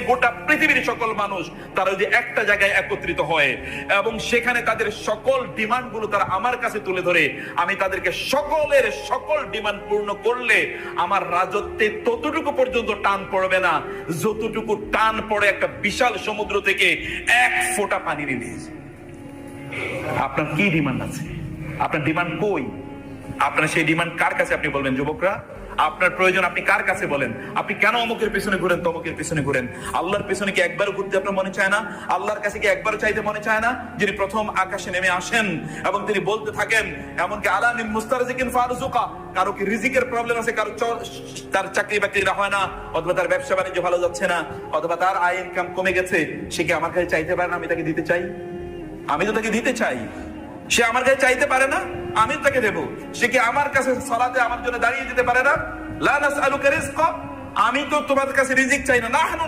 গোটা পৃথিবীর সকল মানুষ তারা যদি একটা জায়গায় একত্রিত হয় এবং সেখানে তাদের সকল ডিমান্ড গুলো তারা আমার কাছে তুলে ধরে, আমি তাদেরকে সকলের সকল ডিমান্ড পূর্ণ করলে আমার রাজত্বে ততটুকু পর্যন্ত টান পড়বে না যতটুকু টান পড়ে একটা বিশাল সমুদ্র থেকে এক ফোঁটা পানি নিলে। আপনার কি ডিমান্ড আছে? আপনার ডিমান্ড কই? আপনার সেই ডিমান্ড কার কাছে আপনি বলবেন? যুবকরা, আপনার প্রয়োজন আপনি কার কাছে বলেন? আপনি কেন অমুকের পিছনে ঘুরেন, তমুকের পিছনে ঘুরেন? আল্লাহর পিছনে কি একবারও ঘুরতে আপনার মনে চায় না? আল্লাহর কাছে কি একবারও চাইতে মনে চায় না? যিনি প্রথম আকাশে নেমে আসেন এবং তিনি বলতে থাকেন, এমনকি আলা মিন মুস্তারজিকিন ফারজুকা, কারো কি রিজিকের প্রবলেম আছে, কারো তার চাকরি বাকরিরা হয় না, অথবা তার ব্যবসা বাণিজ্য ভালো যাচ্ছে না, অথবা তার আয় ইনকাম কমে গেছে, সে কি আমার কাছে চাইতে পারে না আমি তাকে দিতে চাই? আমি তো তাকে দিতে চাই। সে আমার কাছে চাইতে পারে না, আমি তাকে দেব। সে কি আমার কাছে সালাতে আমার জন্য দাঁড়িয়ে যেতে পারে না? লা নাসআলুকা রিজকা, আমি তো তোমার কাছে রিজিক চাই না। নাহনু